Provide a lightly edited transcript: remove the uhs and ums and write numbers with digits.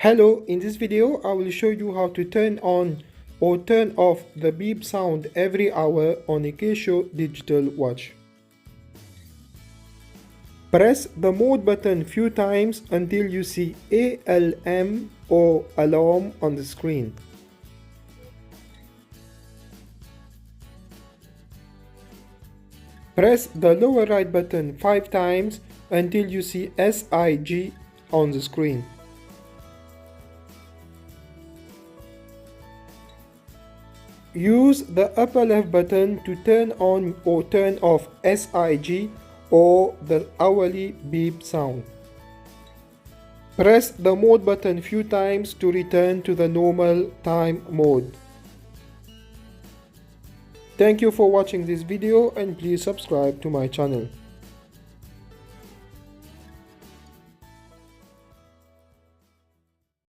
Hello, in this video I will show you how to turn on or turn off the beep sound every hour on a Casio digital watch. Press the mode button few times until you see ALM or alarm on the screen. Press the lower right button 5 times until you see SIG on the screen. Use the upper left button to turn on or turn off SIG or the hourly beep sound. Press the mode button few times to return to the normal time mode. Thank you for watching this video and please subscribe to my channel.